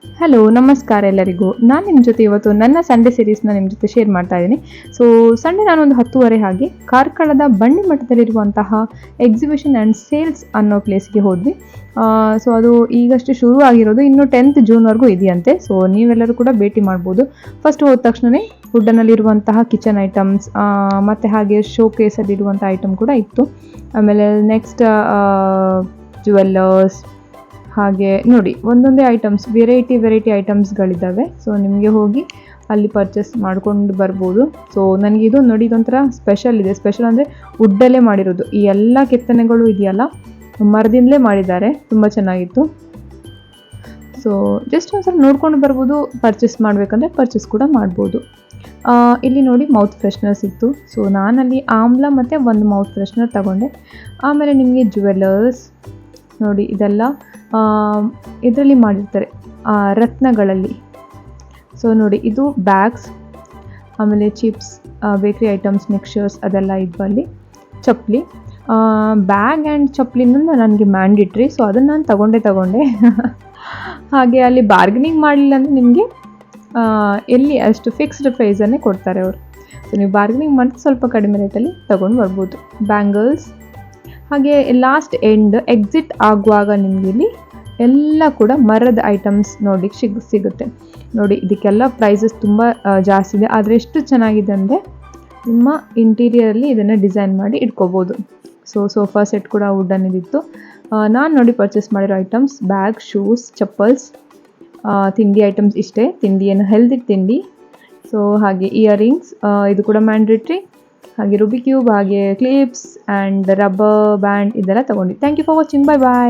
Hello ನಮಸ್ಕಾರ ಎಲ್ಲರಿಗೂ. ನಾನು ನಿಮ್ಮ ಜೊತೆ ಇವತ್ತು ನನ್ನ ಸಂಡೇ ಸೀರೀಸ್ನ ನಿಮ್ಮ ಜೊತೆ ಶೇರ್ ಮಾಡ್ತಾ ಇದ್ದೀನಿ. ಸೊ ಸಂಡೇ ನಾನೊಂದು 10:30 ಹಾಗೆ ಕಾರ್ಕಳದ ಬಂಡಿ ಮಠದಲ್ಲಿರುವಂತಹ ಎಕ್ಸಿಬಿಷನ್ ಆ್ಯಂಡ್ ಸೇಲ್ಸ್ ಅನ್ನೋ ಪ್ಲೇಸ್ಗೆ ಹೋದ್ವಿ. ಸೊ ಅದು ಈಗಷ್ಟು ಶುರು ಆಗಿರೋದು, ಇನ್ನು 10th ಜೂನ್ವರೆಗೂ ಇದೆಯಂತೆ. ಸೊ ನೀವೆಲ್ಲರೂ ಕೂಡ ಭೇಟಿ ಮಾಡ್ಬೋದು. ಫಸ್ಟ್ ಹೋದ ತಕ್ಷಣವೇ ವುಡ್ಡನಲ್ಲಿರುವಂತಹ ಕಿಚನ್ ಐಟಮ್ಸ್ ಮತ್ತು ಹಾಗೆ ಶೋ ಕೇಸಲ್ಲಿರುವಂಥ ಐಟಮ್ ಕೂಡ ಇತ್ತು. ಆಮೇಲೆ ನೆಕ್ಸ್ಟ್ ಜ್ಯುವೆಲ್ಲರ್ಸ್, ಹಾಗೆ ನೋಡಿ ಒಂದೊಂದೇ ಐಟಮ್ಸ್, ವೆರೈಟಿ ಐಟಮ್ಸ್ಗಳಿದ್ದಾವೆ. ಸೊ ನಿಮಗೆ ಹೋಗಿ ಅಲ್ಲಿ ಪರ್ಚೇಸ್ ಮಾಡ್ಕೊಂಡು ಬರ್ಬೋದು. ಸೊ ನನಗಿದು ನೋಡಿ ಇದೊಂಥರ ಸ್ಪೆಷಲ್ ಇದೆ. ಸ್ಪೆಷಲ್ ಅಂದರೆ ವುಡ್ಡಲ್ಲೇ ಮಾಡಿರೋದು. ಈ ಎಲ್ಲ ಕೆತ್ತನೆಗಳು ಇದೆಯಲ್ಲ ಮರದಿಂದಲೇ ಮಾಡಿದ್ದಾರೆ. ತುಂಬ ಚೆನ್ನಾಗಿತ್ತು. ಸೊ ಜಸ್ಟ್ ಒಂದ್ಸಲ ನೋಡ್ಕೊಂಡು ಬರ್ಬೋದು. ಪರ್ಚೇಸ್ ಮಾಡಬೇಕಂದ್ರೆ ಪರ್ಚೇಸ್ ಕೂಡ ಮಾಡ್ಬೋದು. ಇಲ್ಲಿ ನೋಡಿ ಮೌತ್ ಫ್ರೆಶ್ನರ್ಸ್ ಇತ್ತು. ಸೊ ನಾನಲ್ಲಿ ಆಮ್ಲ ಮತ್ತು ಒಂದು ಮೌತ್ ಫ್ರೆಶ್ನರ್ ತಗೊಂಡೆ. ಆಮೇಲೆ ನಿಮಗೆ ಜ್ಯುವೆಲ್ಲರ್ಸ್ ನೋಡಿ, ಇದೆಲ್ಲ ಇದರಲ್ಲಿ ಮಾಡಿರ್ತಾರೆ ರತ್ನಗಳಲ್ಲಿ. ಸೊ ನೋಡಿ ಇದು ಬ್ಯಾಗ್ಸ್, ಆಮೇಲೆ ಚಿಪ್ಸ್, ಬೇಕ್ರಿ ಐಟಮ್ಸ್, ಮಿಕ್ಸ್ಚರ್ಸ್ ಅದೆಲ್ಲ ಇದ್ವು ಅಲ್ಲಿ. ಚಪ್ಪಲಿ, ಬ್ಯಾಗ್ ಆ್ಯಂಡ್ ಚಪ್ಪಲಿನೂ ನನಗೆ ಮ್ಯಾಂಡಿಟ್ರಿ. ಸೊ ಅದನ್ನು ನಾನು ತಗೊಂಡೆ ಹಾಗೆ ಅಲ್ಲಿ ಬಾರ್ಗನಿಂಗ್ ಮಾಡಲಿಲ್ಲ ಅಂದರೆ ನಿಮಗೆ ಎಲ್ಲಿ ಅಷ್ಟು ಫಿಕ್ಸ್ಡ್ ಪ್ರೈಸನ್ನೇ ಕೊಡ್ತಾರೆ ಅವರು. ಸೊ ನೀವು ಬಾರ್ಗನಿಂಗ್ ಮಾಡಿದ್ರೆ ಸ್ವಲ್ಪ ಕಡಿಮೆ ರೇಟಲ್ಲಿ ತೊಗೊಂಡು ಬರ್ಬೋದು. ಬ್ಯಾಂಗಲ್ಸ್, ಹಾಗೆ ಲಾಸ್ಟ್ ಎಕ್ಸಿಟ್ ಆಗುವಾಗ ನಿಮಗೆ ಇಲ್ಲಿ ಎಲ್ಲ ಕೂಡ ಮರದ ಐಟಮ್ಸ್ ನೋಡಲಿಕ್ಕೆ ಸಿಗುತ್ತೆ. ನೋಡಿ ಇದಕ್ಕೆಲ್ಲ ಪ್ರೈಸಸ್ ತುಂಬ ಜಾಸ್ತಿ ಇದೆ, ಆದರೆ ಎಷ್ಟು ಚೆನ್ನಾಗಿದೆ ಅಂದರೆ ನಿಮ್ಮ ಇಂಟೀರಿಯರಲ್ಲಿ ಇದನ್ನು ಡಿಸೈನ್ ಮಾಡಿ ಇಟ್ಕೋಬೋದು. ಸೊ ಸೋಫಾ ಸೆಟ್ ಕೂಡ ವುಡನ್ನಿದಿತ್ತು. ನಾನು ನೋಡಿ ಪರ್ಚೇಸ್ ಮಾಡಿರೋ ಐಟಮ್ಸ್ ಬ್ಯಾಗ್, ಶೂಸ್, ಚಪ್ಪಲ್ಸ್, ತಿಂಡಿ ಐಟಮ್ಸ್ ಇಷ್ಟೇ. ತಿಂಡಿ ಏನು ಹೆಲ್ದಿ ತಿಂಡಿ. ಸೊ ಹಾಗೆ ಇಯರಿಂಗ್ಸ್, ಇದು ಕೂಡ ಮ್ಯಾಂಡೇಟ್ರಿ. ಹಾಗೆ ರೂಬಿ ಕ್ಯೂಬ್, ಹಾಗೆ ಕ್ಲಿಪ್ಸ್ ಆ್ಯಂಡ್ ರಬ್ಬರ್ ಬ್ಯಾಂಡ್ ಇದೆಲ್ಲ ತೊಗೊಂಡು. Thank you for watching. Bye bye.